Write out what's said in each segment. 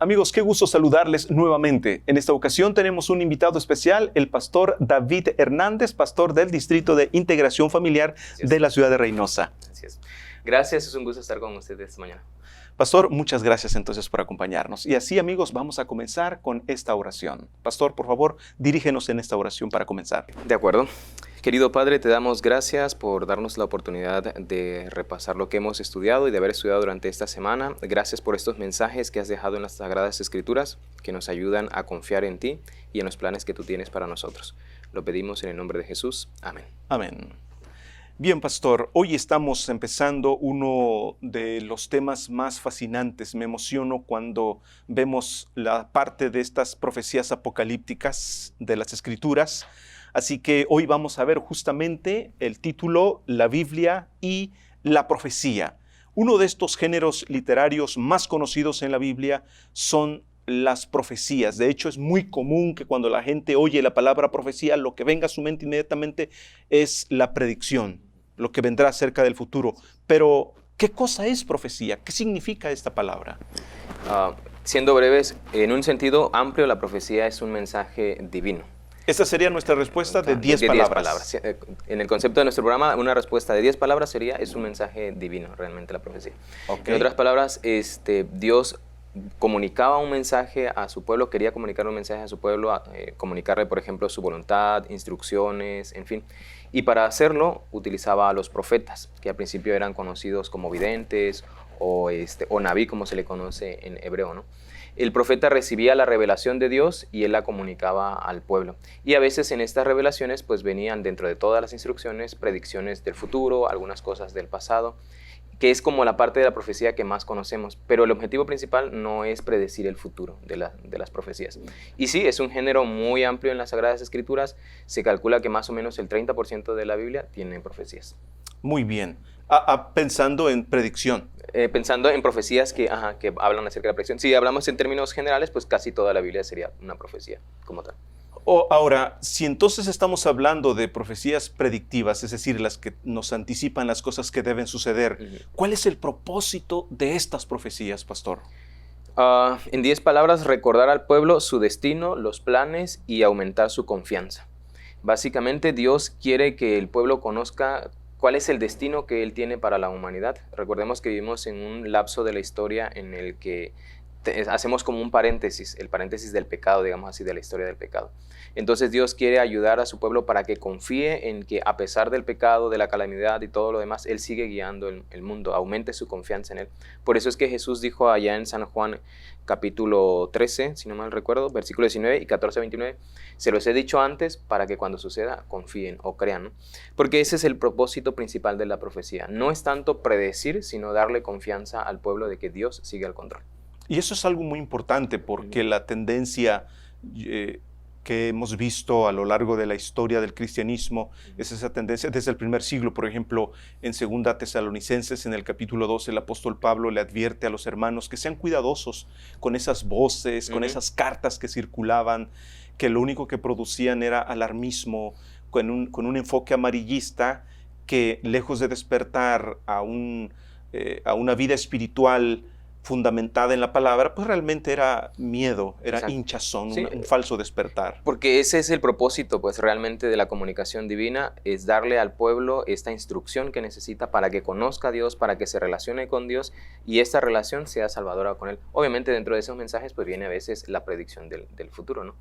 Amigos, qué gusto saludarles nuevamente. En esta ocasión tenemos un invitado especial, el pastor David Hernández, pastor del Distrito de Integración Familiar de la ciudad de Reynosa. Así es. Gracias, es un gusto estar con ustedes esta mañana. Pastor, muchas gracias entonces por acompañarnos. Y así, amigos, vamos a comenzar con esta oración. Pastor, por favor, dirígenos en esta oración para comenzar. De acuerdo. Querido Padre, te damos gracias por darnos la oportunidad de repasar lo que hemos estudiado y de haber estudiado durante esta semana. Gracias por estos mensajes que has dejado en las Sagradas Escrituras que nos ayudan a confiar en ti y en los planes que tú tienes para nosotros. Lo pedimos en el nombre de Jesús. Amén. Amén. Bien, pastor, hoy estamos empezando uno de los temas más fascinantes. Me emociono cuando vemos la parte de estas profecías apocalípticas de las Escrituras. Así que hoy vamos a ver justamente el título, la Biblia y la profecía. Uno de estos géneros literarios más conocidos en la Biblia son las profecías. De hecho, es muy común que cuando la gente oye la palabra profecía, lo que venga a su mente inmediatamente es la predicción, lo que vendrá acerca del futuro. Pero, ¿qué cosa es profecía? ¿Qué significa esta palabra? Siendo breves, en un sentido amplio, la profecía es un mensaje divino. Esta sería nuestra respuesta de 10 palabras. En el concepto de nuestro programa, una respuesta de 10 palabras es un mensaje divino, realmente la profecía. Okay. En otras palabras, Dios comunicaba un mensaje a su pueblo, quería comunicar un mensaje a su pueblo, comunicarle, por ejemplo, su voluntad, instrucciones, en fin. Y para hacerlo, utilizaba a los profetas, que al principio eran conocidos como videntes o nabí, como se le conoce en hebreo, ¿no? El profeta recibía la revelación de Dios y él la comunicaba al pueblo. Y a veces en estas revelaciones pues venían dentro de todas las instrucciones predicciones del futuro, algunas cosas del pasado, que es como la parte de la profecía que más conocemos. Pero el objetivo principal no es predecir el futuro de las profecías. Y sí, es un género muy amplio en las Sagradas Escrituras. Se calcula que más o menos el 30% de la Biblia tiene profecías. Muy bien. Pensando en predicción. Pensando en profecías que hablan acerca de la predicción. Si hablamos en términos generales, pues casi toda la Biblia sería una profecía como tal. Ahora, si entonces estamos hablando de profecías predictivas, es decir, las que nos anticipan las cosas que deben suceder, ¿cuál es el propósito de estas profecías, pastor? En 10 palabras, recordar al pueblo su destino, los planes y aumentar su confianza. Básicamente, Dios quiere que el pueblo conozca cuál es el destino que Él tiene para la humanidad. Recordemos que vivimos en un lapso de la historia en el que hacemos como un paréntesis, el paréntesis del pecado, digamos así, de la historia del pecado. Entonces Dios quiere ayudar a su pueblo para que confíe en que a pesar del pecado, de la calamidad y todo lo demás, Él sigue guiando el mundo, aumente su confianza en Él. Por eso es que Jesús dijo allá en San Juan capítulo 13, si no mal recuerdo, versículo 19 y 14 a 29, se los he dicho antes para que cuando suceda confíen o crean, ¿no? Porque ese es el propósito principal de la profecía. No es tanto predecir, sino darle confianza al pueblo de que Dios sigue al control. Y eso es algo muy importante porque la tendencia que hemos visto a lo largo de la historia del cristianismo es esa tendencia desde el primer siglo. Por ejemplo, en 2 Tesalonicenses, en el capítulo 12, el apóstol Pablo le advierte a los hermanos que sean cuidadosos con esas voces, con esas cartas que circulaban, que lo único que producían era alarmismo, con un enfoque amarillista que, lejos de despertar a una vida espiritual fundamentada en la palabra, pues realmente era miedo, era Exacto. hinchazón, sí. un falso despertar. Porque ese es el propósito, pues realmente de la comunicación divina, es darle al pueblo esta instrucción que necesita para que conozca a Dios, para que se relacione con Dios y esta relación sea salvadora con Él. Obviamente dentro de esos mensajes pues viene a veces la predicción del futuro, ¿no?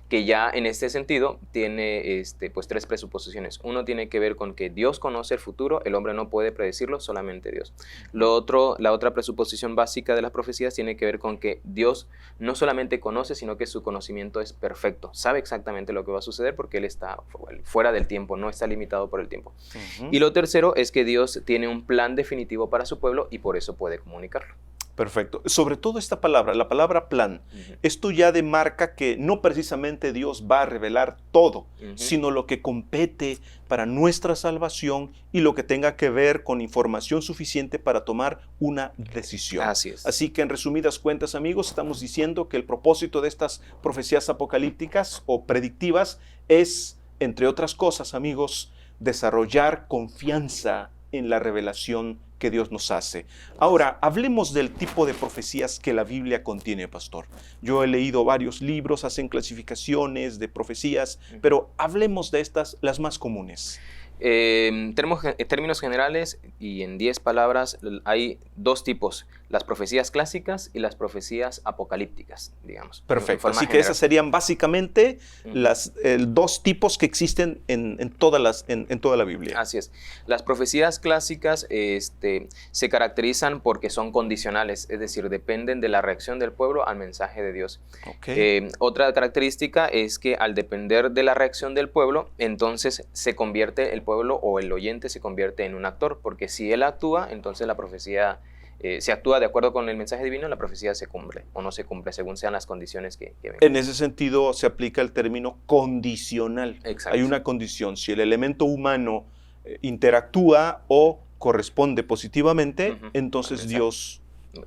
Que ya en este sentido tiene pues 3 presuposiciones. Uno tiene que ver con que Dios conoce el futuro, el hombre no puede predecirlo, solamente Dios. La otra presuposición básica de las profecías tiene que ver con que Dios no solamente conoce, sino que su conocimiento es perfecto. Sabe exactamente lo que va a suceder porque Él está fuera del tiempo, no está limitado por el tiempo. Y lo tercero es que Dios tiene un plan definitivo para su pueblo y por eso puede comunicarlo. Perfecto. Sobre todo esta palabra, la palabra plan, esto ya demarca que no precisamente Dios va a revelar todo, sino lo que compete para nuestra salvación y lo que tenga que ver con información suficiente para tomar una decisión. Así es. Así que en resumidas cuentas, amigos, estamos diciendo que el propósito de estas profecías apocalípticas o predictivas es, entre otras cosas, amigos, desarrollar confianza en la revelación que Dios nos hace. Ahora, hablemos del tipo de profecías que la Biblia contiene, pastor. Yo he leído varios libros, hacen clasificaciones de profecías, pero hablemos de estas, las más comunes. En términos generales y en 10 palabras, hay dos tipos: las profecías clásicas y las profecías apocalípticas, digamos. Perfecto, así que esas serían básicamente las dos tipos que existen en toda la Biblia. Así es. Las profecías clásicas se caracterizan porque son condicionales, es decir, dependen de la reacción del pueblo al mensaje de Dios. Okay. Otra característica es que al depender de la reacción del pueblo, entonces se convierte el pueblo o el oyente se convierte en un actor, porque si él actúa, entonces la profecía, si actúa de acuerdo con el mensaje divino, la profecía se cumple o no se cumple según sean las condiciones que vengan. En ese sentido se aplica el término condicional. Exacto. Hay una condición. Si el elemento humano interactúa o corresponde positivamente, entonces Dios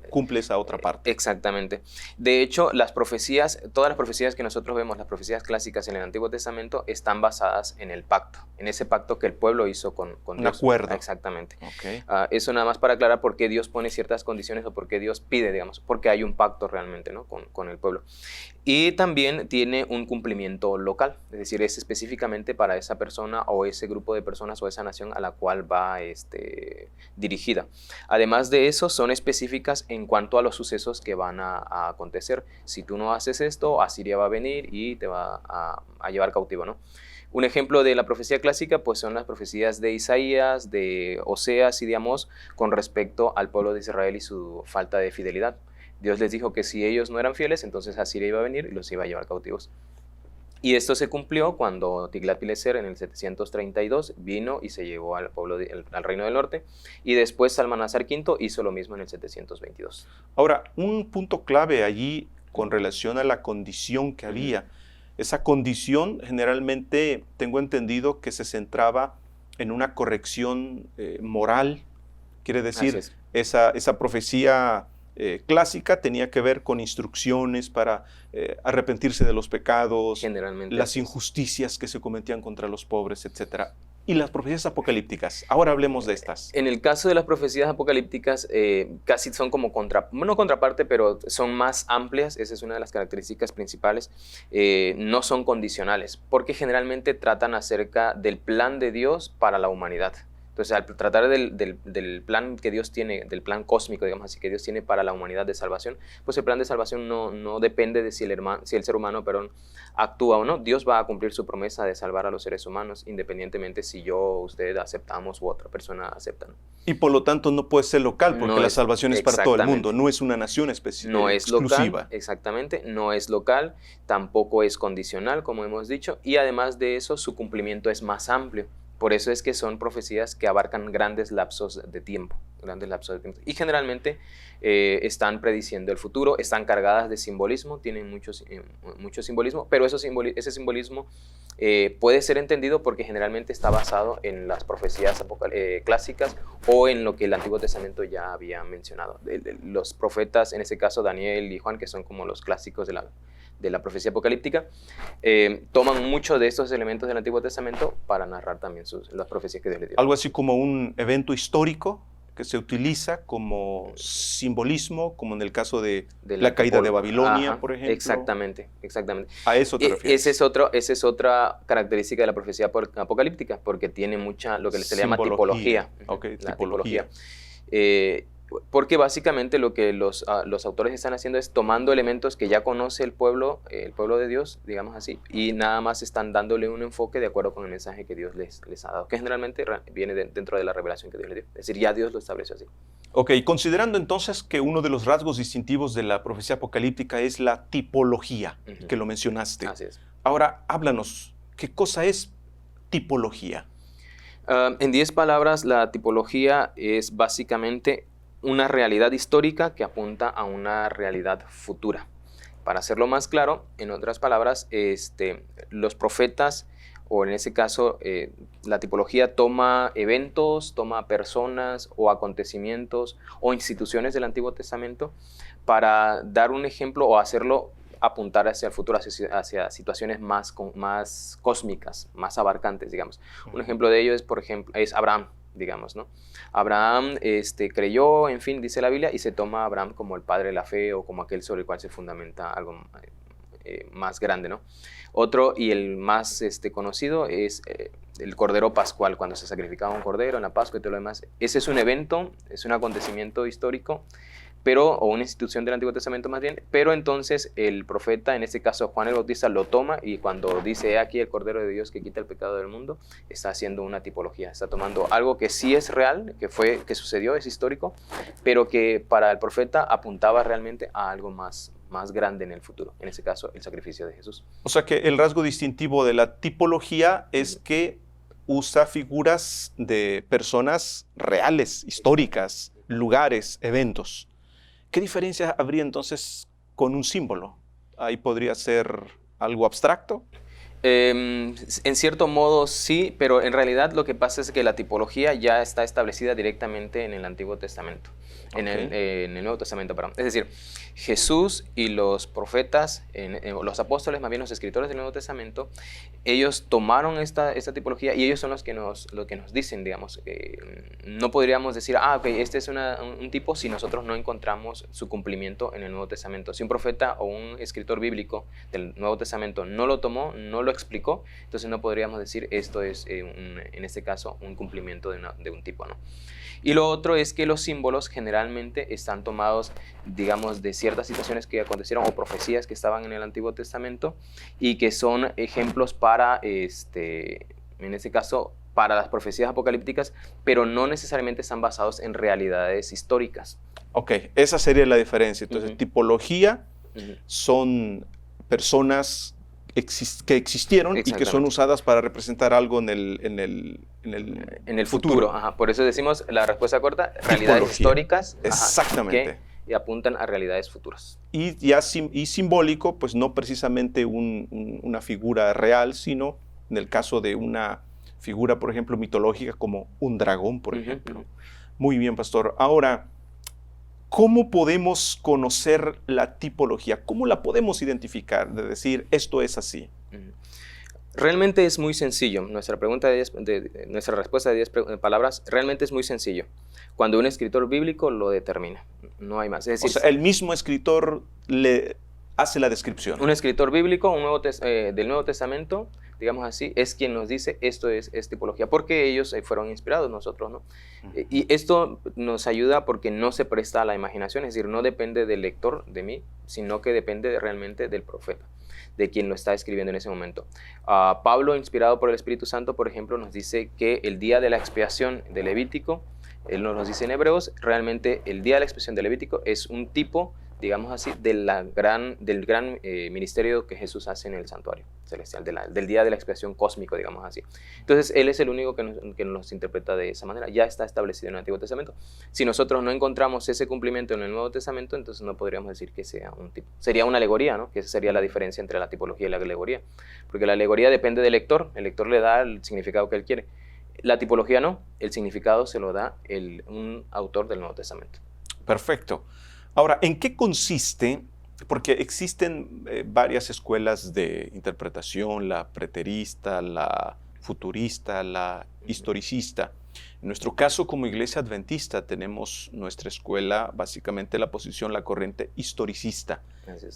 cumple esa otra parte. Exactamente. De hecho, las profecías, todas las profecías que nosotros vemos, las profecías clásicas en el Antiguo Testamento, están basadas en el pacto, en ese pacto que el pueblo hizo con Dios. Un acuerdo. Exactamente. Okay. Eso nada más para aclarar por qué Dios pone ciertas condiciones o por qué Dios pide, digamos, porque hay un pacto realmente, ¿no? con el pueblo. Y también tiene un cumplimiento local, es decir, es específicamente para esa persona o ese grupo de personas o esa nación a la cual va dirigida. Además de eso, son específicas en cuanto a los sucesos que van a acontecer. Si tú no haces esto, Asiria va a venir y te va a llevar cautivo, ¿no? Un ejemplo de la profecía clásica pues son las profecías de Isaías, de Oseas y de Amós con respecto al pueblo de Israel y su falta de fidelidad. Dios les dijo que si ellos no eran fieles, entonces Asiria iba a venir y los iba a llevar cautivos. Y esto se cumplió cuando Tiglat-Pileser en el 732 vino y se llevó al pueblo al reino del norte, y después Salmanasar V hizo lo mismo en el 722. Ahora, un punto clave allí con relación a la condición que había. Esa condición generalmente tengo entendido que se centraba en una corrección moral. Quiere decir, esa profecía clásica tenía que ver con instrucciones para arrepentirse de los pecados, generalmente las injusticias que se cometían contra los pobres, etc. Y las profecías apocalípticas. Ahora hablemos de estas. En el caso de las profecías apocalípticas, casi son como no contraparte, pero son más amplias. Esa es una de las características principales. No son condicionales, porque generalmente tratan acerca del plan de Dios para la humanidad. Entonces, al tratar del plan que Dios tiene, del plan cósmico, digamos así, que Dios tiene para la humanidad de salvación, pues el plan de salvación no depende de si el ser humano actúa o no. Dios va a cumplir su promesa de salvar a los seres humanos, independientemente si yo o usted aceptamos u otra persona acepta, ¿no? Y por lo tanto no puede ser local, porque la salvación es para todo el mundo, no es una nación específica. No es exclusiva. Local, exactamente, no es local, tampoco es condicional, como hemos dicho, y además de eso, su cumplimiento es más amplio. Por eso es que son profecías que abarcan grandes lapsos de tiempo. Y generalmente están prediciendo el futuro, están cargadas de simbolismo, tienen mucho simbolismo, pero ese simbolismo puede ser entendido porque generalmente está basado en las profecías clásicas o en lo que el Antiguo Testamento ya había mencionado. Los profetas, en ese caso Daniel y Juan, que son como los clásicos de la profecía apocalíptica, toman mucho de estos elementos del Antiguo Testamento para narrar también las profecías que Dios les dio. Algo así como un evento histórico que se utiliza como simbolismo, como en el caso de la caída de Babilonia, por ejemplo. Exactamente. ¿A eso te refieres? Esa es otra característica de la profecía apocalíptica, porque tiene mucha, lo que se le llama tipología. Okay, la tipología. Porque básicamente lo que los autores están haciendo es tomando elementos que ya conoce el pueblo de Dios, digamos así, y nada más están dándole un enfoque de acuerdo con el mensaje que Dios les ha dado, que generalmente viene dentro de la revelación que Dios les dio. Es decir, ya Dios lo estableció así. Ok, considerando entonces que uno de los rasgos distintivos de la profecía apocalíptica es la tipología, que lo mencionaste. Así es. Ahora, háblanos, ¿qué cosa es tipología? En 10 palabras, la tipología es básicamente una realidad histórica que apunta a una realidad futura. Para hacerlo más claro, en otras palabras, los profetas, o en ese caso, la tipología toma eventos, toma personas o acontecimientos o instituciones del Antiguo Testamento para dar un ejemplo o hacerlo apuntar hacia el futuro, hacia situaciones más cósmicas, más abarcantes, digamos. Un ejemplo de ello es, por ejemplo, es Abraham. digamos, ¿no? Abraham creyó, en fin, dice la Biblia, y se toma a Abraham como el padre de la fe o como aquel sobre el cual se fundamenta algo más grande, ¿no? Otro y el más conocido es el Cordero Pascual, cuando se sacrificaba un cordero en la Pascua y todo lo demás. Ese es un evento, es un acontecimiento histórico, o una institución del Antiguo Testamento más bien, pero entonces el profeta, en este caso Juan el Bautista, lo toma y cuando dice, he aquí el Cordero de Dios que quita el pecado del mundo, está haciendo una tipología, está tomando algo que sí es real, que sucedió, es histórico, pero que para el profeta apuntaba realmente a algo más grande en el futuro, en este caso el sacrificio de Jesús. O sea que el rasgo distintivo de la tipología es que usa figuras de personas reales, históricas, lugares, eventos. ¿Qué diferencia habría entonces con un símbolo? ¿Ahí podría ser algo abstracto? En cierto modo sí, pero en realidad lo que pasa es que la tipología ya está establecida directamente en el Antiguo Testamento, en el Nuevo Testamento, perdón. Es decir, Jesús y los profetas, los apóstoles, más bien los escritores del Nuevo Testamento, ellos tomaron esta tipología y ellos son los que nos dicen, digamos, no podríamos decir, ok, este es un tipo si nosotros no encontramos su cumplimiento en el Nuevo Testamento. Si un profeta o un escritor bíblico del Nuevo Testamento no lo tomó, no lo explicó, entonces no podríamos decir esto es, en este caso, un cumplimiento de un tipo, ¿no? Y lo otro es que los símbolos generalmente están tomados, digamos, de ciertas situaciones que acontecieron o profecías que estaban en el Antiguo Testamento y que son ejemplos para, en este caso, para las profecías apocalípticas, pero no necesariamente están basados en realidades históricas. Ok, esa sería la diferencia. Entonces, tipología son personas que existieron y que son usadas para representar algo en el futuro. Ajá. Por eso decimos la respuesta corta, realidades históricas. Exactamente. Que apuntan a realidades futuras. Y simbólico, pues no precisamente una figura real, sino en el caso de una figura, por ejemplo, mitológica como un dragón, por ejemplo. Muy bien, pastor. Ahora, ¿cómo podemos conocer la tipología? ¿Cómo la podemos identificar? De decir, esto es así. Realmente es muy sencillo. Nuestra respuesta de 10 palabras realmente es muy sencillo. Cuando un escritor bíblico lo determina, no hay más. Es decir, o sea, el mismo escritor le hace la descripción. Un escritor bíblico del Nuevo Testamento, digamos así, es quien nos dice esto es tipología, porque ellos fueron inspirados, nosotros no. Y esto nos ayuda porque no se presta a la imaginación, es decir, no depende del lector, de mí, sino que depende realmente del profeta, de quien lo está escribiendo en ese momento. Pablo, inspirado por el Espíritu Santo, por ejemplo, nos dice que el día de la expiación de Levítico, él nos dice en Hebreos, realmente el día de la expiación de Levítico es un tipo, digamos así, del gran ministerio que Jesús hace en el santuario celestial, del día de la expiación cósmico, digamos así. Entonces, Él es el único que nos interpreta de esa manera. Ya está establecido en el Antiguo Testamento. Si nosotros no encontramos ese cumplimiento en el Nuevo Testamento, entonces no podríamos decir que sea un tipo. Sería una alegoría, ¿no? Que esa sería la diferencia entre la tipología y la alegoría. Porque la alegoría depende del lector. El lector le da el significado que él quiere. La tipología no. El significado se lo da un autor del Nuevo Testamento. Perfecto. Ahora, ¿en qué consiste? Porque existen varias escuelas de interpretación, la preterista, la futurista, la historicista. En nuestro caso, como Iglesia Adventista, tenemos nuestra escuela, básicamente la corriente historicista.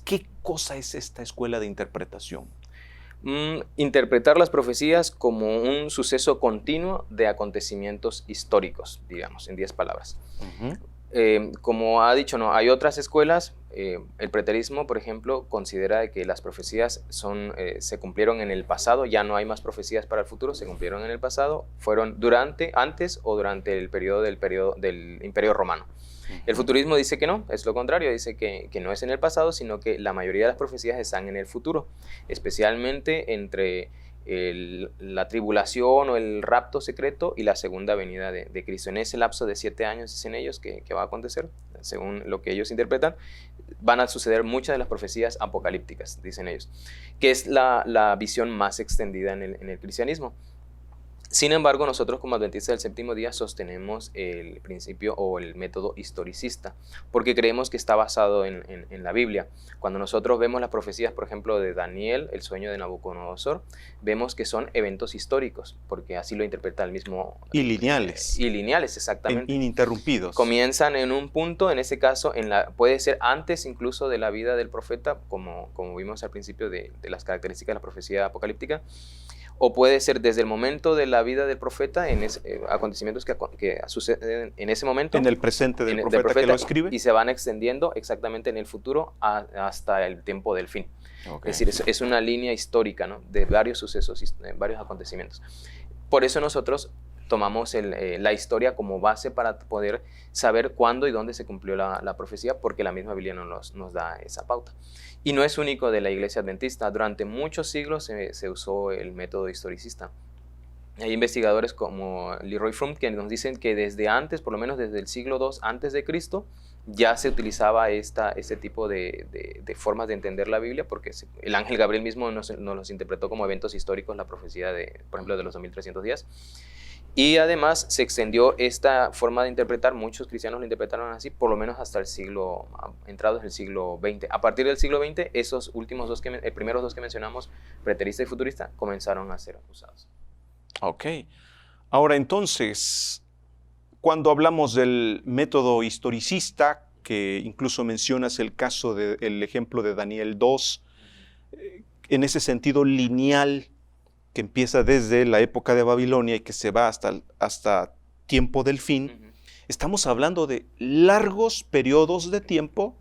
¿Qué cosa es esta escuela de interpretación? Interpretar las profecías como un suceso continuo de acontecimientos históricos, digamos, en 10 palabras. Como ha dicho, no, hay otras escuelas. El preterismo, por ejemplo, considera que las profecías se cumplieron en el pasado, ya no hay más profecías para el futuro, se cumplieron en el pasado, fueron antes o durante el periodo del Imperio Romano. El futurismo dice que no, es lo contrario, dice que no es en el pasado, sino que la mayoría de las profecías están en el futuro, especialmente entre la tribulación o el rapto secreto y la segunda venida de Cristo. En ese lapso de 7 años, dicen ellos, que va a acontecer, según lo que ellos interpretan, van a suceder muchas de las profecías apocalípticas, dicen ellos, que es la visión más extendida en el cristianismo. Sin embargo, nosotros como adventistas del séptimo día sostenemos el principio o el método historicista, porque creemos que está basado en la Biblia. Cuando nosotros vemos las profecías, por ejemplo, de Daniel, el sueño de Nabucodonosor, vemos que son eventos históricos, porque así lo interpreta el mismo... Y lineales. Y lineales, exactamente. Ininterrumpidos. Comienzan en un punto, en ese caso, puede ser antes incluso de la vida del profeta, como vimos al principio de las características de la profecía apocalíptica, o puede ser desde el momento de la vida del profeta, en acontecimientos que suceden en ese momento. En el presente del profeta que lo escribe. Y se van extendiendo exactamente en el futuro hasta el tiempo del fin. Okay. Es decir, es una línea histórica, ¿no?, de varios sucesos, varios acontecimientos. Por eso nosotros tomamos la historia como base para poder saber cuándo y dónde se cumplió la profecía, porque la misma Biblia nos da esa pauta. Y no es único de la Iglesia Adventista. Durante muchos siglos se usó el método historicista. Hay investigadores como Leroy Fromm que nos dicen que desde antes, por lo menos desde el siglo II antes de Cristo, ya se utilizaba este tipo de formas de entender la Biblia, porque el ángel Gabriel mismo nos los interpretó como eventos históricos, la profecía por ejemplo, de los 2300 días. Y además se extendió esta forma de interpretar, muchos cristianos lo interpretaron así, por lo menos hasta entrados del siglo XX. A partir del siglo XX, esos últimos primeros dos que mencionamos, preterista y futurista, comenzaron a ser usados. Ok. Ahora entonces, cuando hablamos del método historicista, que incluso mencionas el ejemplo de Daniel 2, en ese sentido lineal, que empieza desde la época de Babilonia y que se va hasta tiempo del fin, estamos hablando de largos periodos de tiempo,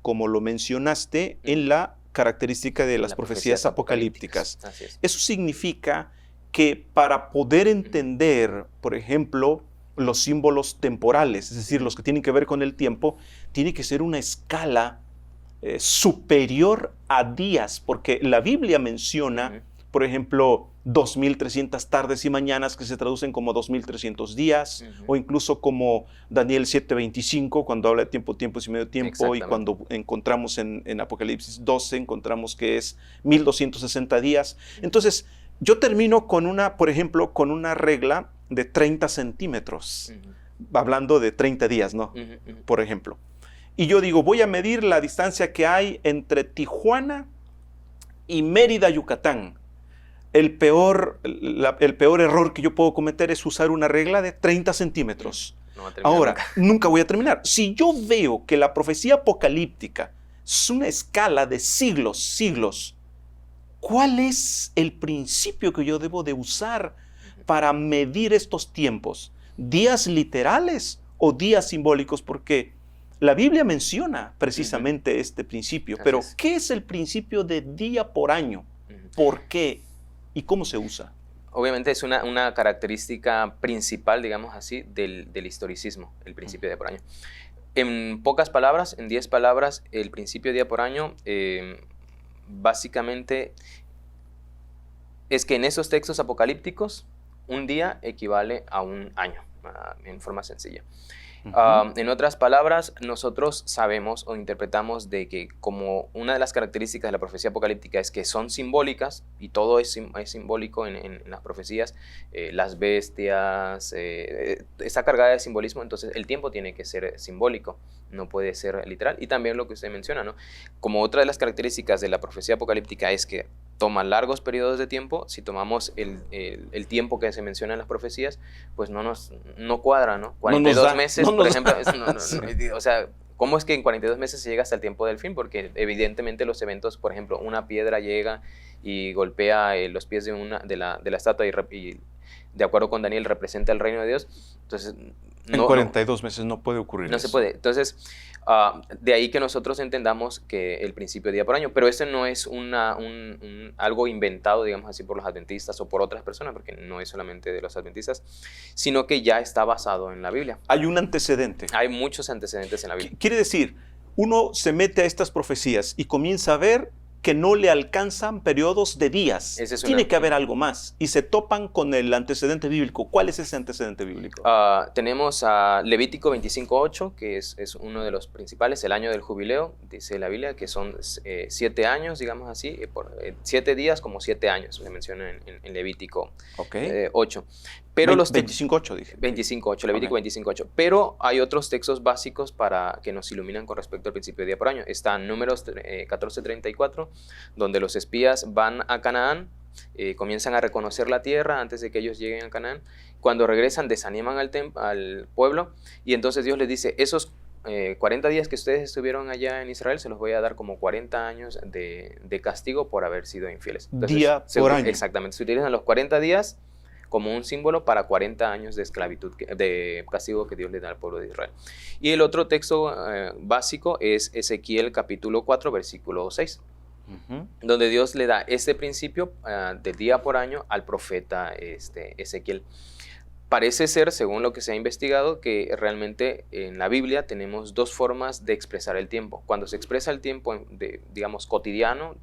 como lo mencionaste, en la característica de las profecías apocalípticas. Así es. Eso significa que para poder entender, por ejemplo, los símbolos temporales, es decir, los que tienen que ver con el tiempo, tiene que ser una escala superior a días, porque la Biblia menciona, por ejemplo, 2.300 tardes y mañanas que se traducen como 2.300 días, o incluso como Daniel 7:25, cuando habla de tiempo, tiempos y medio tiempo, y cuando encontramos en Apocalipsis 12, encontramos que es 1.260 días. Entonces, yo termino con por ejemplo, con una regla de 30 centímetros, hablando de 30 días, ¿no? Por ejemplo. Y yo digo, voy a medir la distancia que hay entre Tijuana y Mérida, Yucatán. El peor error que yo puedo cometer es usar una regla de 30 centímetros. No va a terminar. Ahora, nunca voy a terminar. Si yo veo que la profecía apocalíptica es una escala de siglos, ¿cuál es el principio que yo debo de usar para medir estos tiempos? ¿Días literales o días simbólicos? Porque la Biblia menciona precisamente este principio. Pero, ¿qué es el principio de día por año? ¿Por qué? ¿Y cómo se usa? Obviamente es una característica principal, digamos así, del historicismo, el principio de día por año. En pocas palabras, en 10 palabras, el principio de día por año básicamente es que en esos textos apocalípticos un día equivale a un año, en forma sencilla. En otras palabras, nosotros sabemos o interpretamos de que como una de las características de la profecía apocalíptica es que son simbólicas, y todo es simbólico en las profecías, las bestias, está cargada de simbolismo, entonces el tiempo tiene que ser simbólico, no puede ser literal. Y también lo que usted menciona, ¿no? Como otra de las características de la profecía apocalíptica es que toma largos periodos de tiempo. Si tomamos el tiempo que se menciona en las profecías, pues no cuadra, ¿no? 42 meses, por ejemplo. O sea, ¿cómo es que en 42 meses se llega hasta el tiempo del fin? Porque evidentemente los eventos, por ejemplo, una piedra llega y golpea los pies de la estatua y de acuerdo con Daniel representa el reino de Dios. Entonces, en 42 meses no puede ocurrir eso. No se puede. Entonces, de ahí que nosotros entendamos que el principio de día por año, pero eso no es algo inventado, digamos así, por los adventistas o por otras personas, porque no es solamente de los adventistas, sino que ya está basado en la Biblia. Hay un antecedente. Hay muchos antecedentes en la Biblia. Quiere decir, uno se mete a estas profecías y comienza a ver que no le alcanzan periodos de días. Tiene que haber algo más. Y se topan con el antecedente bíblico. ¿Cuál es ese antecedente bíblico? Tenemos a Levítico 25:8, que es uno de los principales, el año del jubileo, dice la Biblia, que son 7 años, digamos así, 7 días como 7 años, le menciona en Levítico 8. Pero 25:8 dije. 25:8, Levítico 25:8. Pero hay otros textos básicos que nos iluminan con respecto al principio de día por año. Está Números 14:34, donde los espías van a Canaán, comienzan a reconocer la tierra antes de que ellos lleguen a Canaán. Cuando regresan, desaniman al pueblo, y entonces Dios les dice, esos 40 días que ustedes estuvieron allá en Israel, se los voy a dar como 40 años de castigo por haber sido infieles. Entonces, día por año. Exactamente, se utilizan los 40 días como un símbolo para 40 años de esclavitud, de castigo que Dios le da al pueblo de Israel. Y el otro texto básico es Ezequiel capítulo 4, versículo 6, donde Dios le da este principio de día por año al profeta Ezequiel. Parece ser, según lo que se ha investigado, que realmente en la Biblia tenemos dos formas de expresar el tiempo. Cuando se expresa el tiempo, digamos, cotidiano,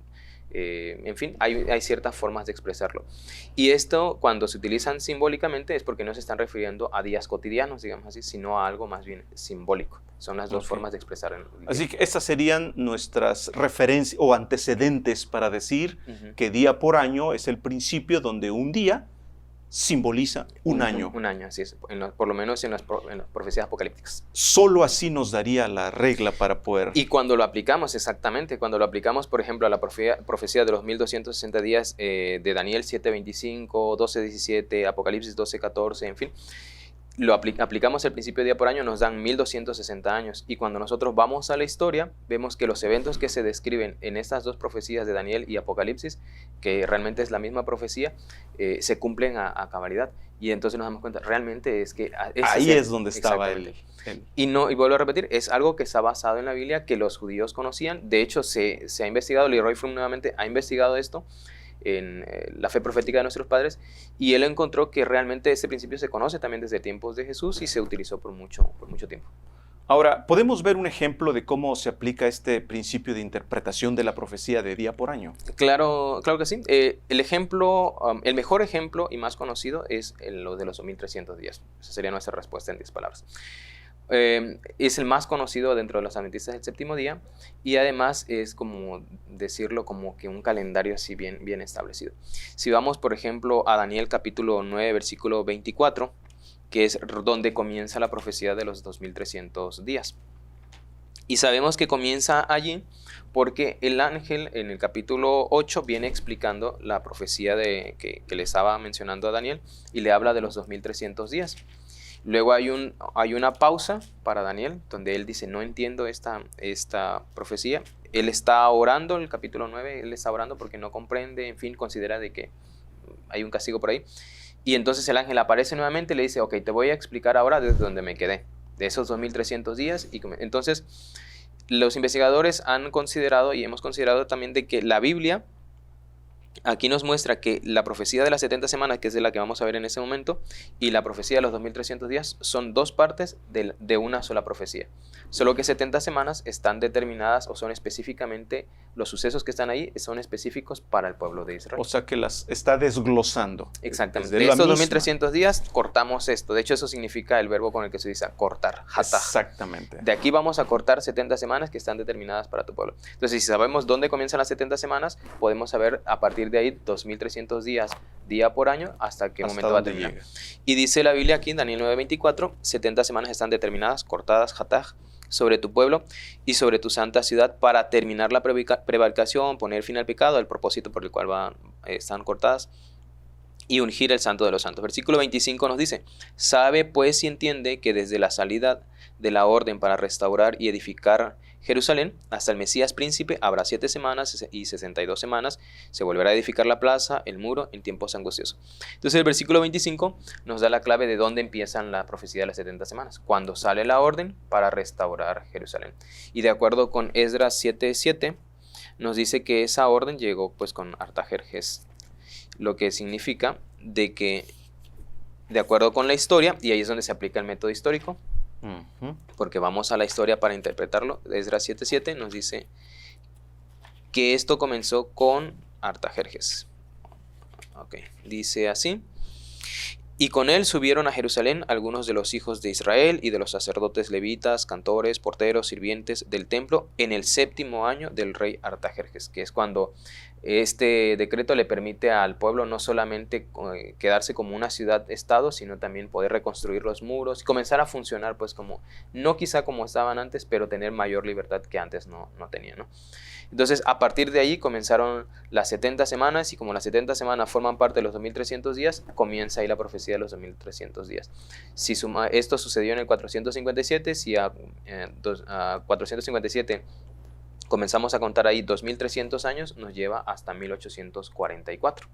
en fin, hay ciertas formas de expresarlo. Y esto, cuando se utilizan simbólicamente, es porque no se están refiriendo a días cotidianos, digamos así, sino a algo más bien simbólico. Son las dos formas de expresar el día. Así que estas serían nuestras referencias o antecedentes para decir que día por año es el principio donde un día simboliza un año. Un año, así es, por lo menos en las profecías apocalípticas. Solo así nos daría la regla para poder... Y cuando lo aplicamos, exactamente, cuando lo aplicamos, por ejemplo, a la profecía de los 1260 días de Daniel 7:25, 12:17, Apocalipsis 12:14, en fin, lo aplicamos el principio de día por año, nos dan 1260 años. Y cuando nosotros vamos a la historia, vemos que los eventos que se describen en estas dos profecías de Daniel y Apocalipsis, que realmente es la misma profecía, se cumplen a cabalidad. Y entonces nos damos cuenta, realmente es que... Ahí es donde estaba él. Y vuelvo a repetir, es algo que está basado en la Biblia, que los judíos conocían. De hecho, se ha investigado, Leroy Froom nuevamente ha investigado esto en la fe profética de nuestros padres, y él encontró que realmente este principio se conoce también desde tiempos de Jesús y se utilizó por mucho tiempo. Ahora, ¿podemos ver un ejemplo de cómo se aplica este principio de interpretación de la profecía de día por año? Claro que sí. El mejor ejemplo y más conocido es lo de los 2300 días. Esa sería nuestra respuesta en 10 palabras. Es el más conocido dentro de los adventistas del séptimo día, y además es como decirlo como que un calendario así bien establecido. Si vamos, por ejemplo, a Daniel capítulo 9, versículo 24, que es donde comienza la profecía de los 2300 días. Y sabemos que comienza allí porque el ángel en el capítulo 8 viene explicando la profecía que le estaba mencionando a Daniel, y le habla de los 2300 días. Luego hay una pausa para Daniel, donde él dice, no entiendo esta profecía. Él está orando, en el capítulo 9, él está orando porque no comprende, en fin, considera de que hay un castigo por ahí. Y entonces el ángel aparece nuevamente y le dice, ok, te voy a explicar ahora desde donde me quedé, de esos 2300 días. Y entonces los investigadores han considerado, y hemos considerado también, de que la Biblia aquí nos muestra que la profecía de las 70 semanas, que es de la que vamos a ver en ese momento, y la profecía de los 2300 días son dos partes de una sola profecía. Solo que 70 semanas están determinadas, o son específicamente, los sucesos que están ahí son específicos para el pueblo de Israel. O sea que las está desglosando. Exactamente. De estos 2300 días cortamos esto. De hecho, eso significa el verbo con el que se dice cortar. Hatah. Exactamente. De aquí vamos a cortar 70 semanas que están determinadas para tu pueblo. Entonces, si sabemos dónde comienzan las 70 semanas, podemos saber a partir de ahí 2300 días, día por año, hasta qué momento va a terminar. Llega. Y dice la Biblia aquí en Daniel 9:24, 70 semanas están determinadas, cortadas, hatah, sobre tu pueblo y sobre tu santa ciudad, para terminar la prevaricación, poner fin al pecado, el propósito por el cual están cortadas, y ungir el santo de los santos. Versículo 25 nos dice, sabe pues y entiende que desde la salida de la orden para restaurar y edificar Jerusalén hasta el Mesías príncipe habrá 7 semanas y 62 semanas, se volverá a edificar la plaza, el muro, en tiempos angustiosos. Entonces el versículo 25 nos da la clave de dónde empiezan la profecía de las 70 semanas, cuando sale la orden para restaurar Jerusalén. Y de acuerdo con Esdras 7:7 nos dice que esa orden llegó pues con Artajerjes, lo que significa de que, de acuerdo con la historia, y ahí es donde se aplica el método histórico, porque vamos a la historia para interpretarlo. Esdras 7:7 nos dice que esto comenzó con Artajerjes. Okay. Dice así: y con él subieron a Jerusalén algunos de los hijos de Israel y de los sacerdotes levitas, cantores, porteros, sirvientes del templo, en el 7º año del rey Artajerjes, que es cuando este decreto le permite al pueblo no solamente quedarse como una ciudad-estado, sino también poder reconstruir los muros y comenzar a funcionar, pues como, no quizá como estaban antes, pero tener mayor libertad que antes no tenían, ¿no? Entonces, a partir de ahí comenzaron las 70 semanas, y como las 70 semanas forman parte de los 2300 días, comienza ahí la profecía de los 2300 días. Si esto sucedió en el 457, si a 457 comenzamos a contar ahí 2300 años, nos lleva hasta 1844.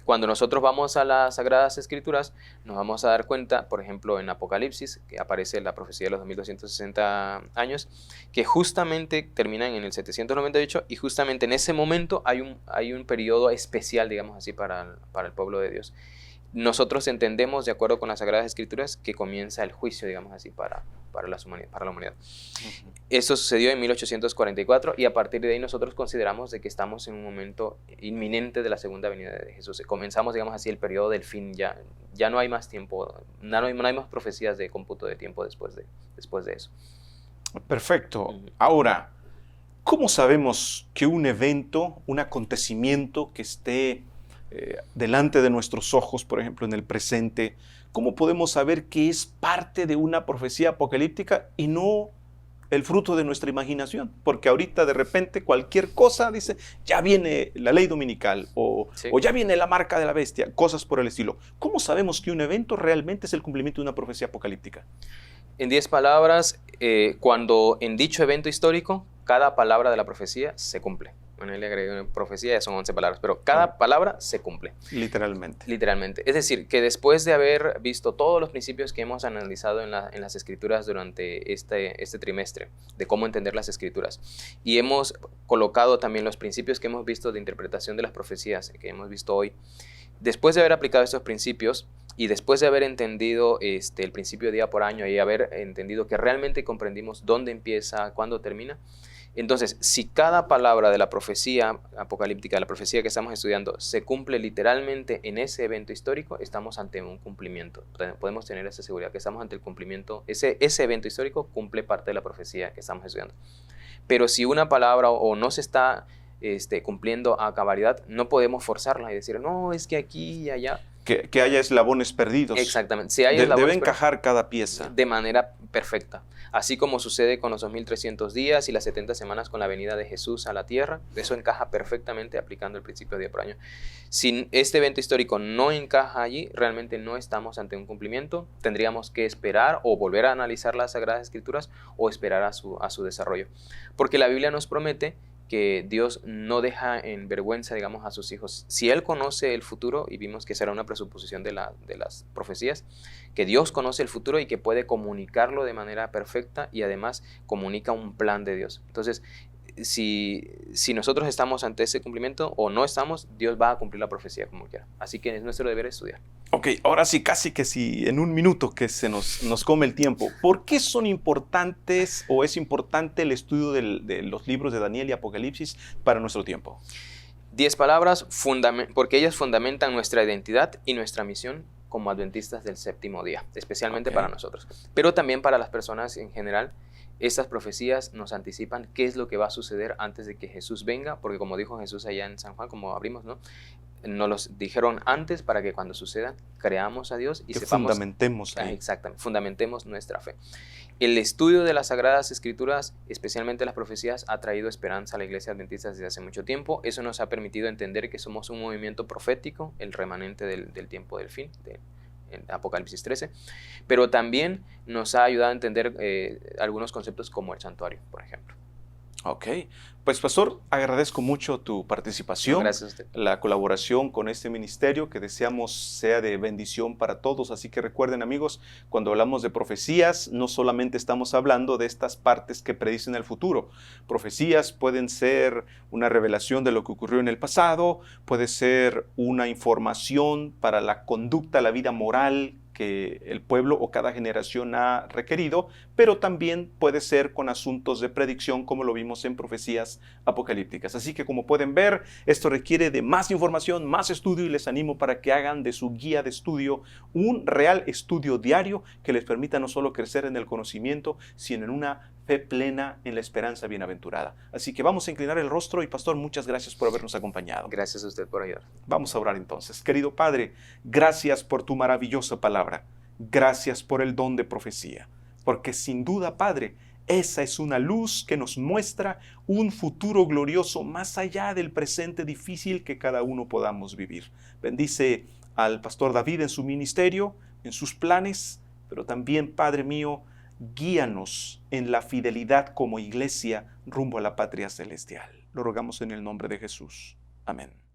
Cuando nosotros vamos a las Sagradas Escrituras, nos vamos a dar cuenta, por ejemplo, en Apocalipsis, que aparece la profecía de los 2260 años, que justamente terminan en el 798, y justamente en ese momento hay un periodo especial, digamos así, para el pueblo de Dios. Nosotros entendemos, de acuerdo con las Sagradas Escrituras, que comienza el juicio, digamos así, para la humanidad. Uh-huh. Eso sucedió en 1844, y a partir de ahí nosotros consideramos de que estamos en un momento inminente de la segunda venida de Jesús. Comenzamos, digamos así, el periodo del fin. Ya no hay más tiempo, no hay más profecías de cómputo de tiempo después de eso. Perfecto. Uh-huh. Ahora, ¿cómo sabemos que un evento, un acontecimiento que esté delante de nuestros ojos, por ejemplo, en el presente, cómo podemos saber que es parte de una profecía apocalíptica y no el fruto de nuestra imaginación? Porque ahorita de repente cualquier cosa dice, ya viene la ley dominical o ya viene la marca de la bestia, cosas por el estilo. ¿Cómo sabemos que un evento realmente es el cumplimiento de una profecía apocalíptica? En 10 palabras, cuando en dicho evento histórico, cada palabra de la profecía se cumple. Bueno, le agregué una profecía, ya son 11 palabras, pero cada palabra se cumple. Literalmente. Literalmente. Es decir, que después de haber visto todos los principios que hemos analizado en las Escrituras durante este trimestre, de cómo entender las Escrituras, y hemos colocado también los principios que hemos visto de interpretación de las profecías, que hemos visto hoy, después de haber aplicado estos principios, y después de haber entendido el principio día por año, y haber entendido que realmente comprendimos dónde empieza, cuándo termina, entonces, si cada palabra de la profecía apocalíptica, la profecía que estamos estudiando, se cumple literalmente en ese evento histórico, estamos ante un cumplimiento. Podemos tener esa seguridad que estamos ante el cumplimiento. Ese evento histórico cumple parte de la profecía que estamos estudiando. Pero si una palabra o no se está cumpliendo a cabalidad, no podemos forzarla y decir, no, es que aquí y allá. Que haya eslabones perdidos. Exactamente. Si hay eslabones debe encajar cada pieza. De manera perfecta. Así como sucede con los 2300 días y las 70 semanas con la venida de Jesús a la tierra, eso encaja perfectamente aplicando el principio de día por año. Si este evento histórico no encaja allí, realmente no estamos ante un cumplimiento. Tendríamos que esperar o volver a analizar las Sagradas Escrituras o esperar a su desarrollo. Porque la Biblia nos promete que Dios no deja en vergüenza, digamos, a sus hijos. Si Él conoce el futuro, y vimos que será una presuposición de las profecías, que Dios conoce el futuro y que puede comunicarlo de manera perfecta, y además comunica un plan de Dios. Entonces, si nosotros estamos ante ese cumplimiento o no estamos, Dios va a cumplir la profecía como quiera. Así que es nuestro deber estudiar. Ok, ahora sí, casi que sí, en un minuto que se nos come el tiempo. ¿Por qué son importantes o es importante el estudio de los libros de Daniel y Apocalipsis para nuestro tiempo? 10 palabras, porque ellas fundamentan nuestra identidad y nuestra misión como adventistas del séptimo día, especialmente para nosotros, pero también para las personas en general. Estas profecías nos anticipan qué es lo que va a suceder antes de que Jesús venga, porque como dijo Jesús allá en San Juan, como abrimos, ¿no? Nos los dijeron antes para que cuando sucedan creamos a Dios y sepamos. Fundamentemos ahí. Exactamente, fundamentemos nuestra fe. El estudio de las Sagradas Escrituras, especialmente las profecías, ha traído esperanza a la Iglesia Adventista desde hace mucho tiempo. Eso nos ha permitido entender que somos un movimiento profético, el remanente del tiempo del fin, en Apocalipsis 13, pero también nos ha ayudado a entender algunos conceptos como el santuario, por ejemplo. Ok, pues pastor, agradezco mucho tu participación, gracias a usted. La colaboración con este ministerio que deseamos sea de bendición para todos, así que recuerden amigos, cuando hablamos de profecías no solamente estamos hablando de estas partes que predicen el futuro. Profecías pueden ser una revelación de lo que ocurrió en el pasado, puede ser una información para la conducta, la vida moral que el pueblo o cada generación ha requerido, pero también puede ser con asuntos de predicción, como lo vimos en profecías apocalípticas. Así que, como pueden ver, esto requiere de más información, más estudio, y les animo para que hagan de su guía de estudio un real estudio diario que les permita no solo crecer en el conocimiento, sino en una fe plena en la esperanza bienaventurada. Así que vamos a inclinar el rostro y, pastor, muchas gracias por habernos acompañado. Gracias a usted por ayudar. Vamos a orar entonces. Querido Padre, gracias por tu maravillosa palabra. Gracias por el don de profecía. Porque sin duda, Padre, esa es una luz que nos muestra un futuro glorioso más allá del presente difícil que cada uno podamos vivir. Bendice al pastor David en su ministerio, en sus planes, pero también, Padre mío, guíanos en la fidelidad como iglesia rumbo a la patria celestial. Lo rogamos en el nombre de Jesús. Amén.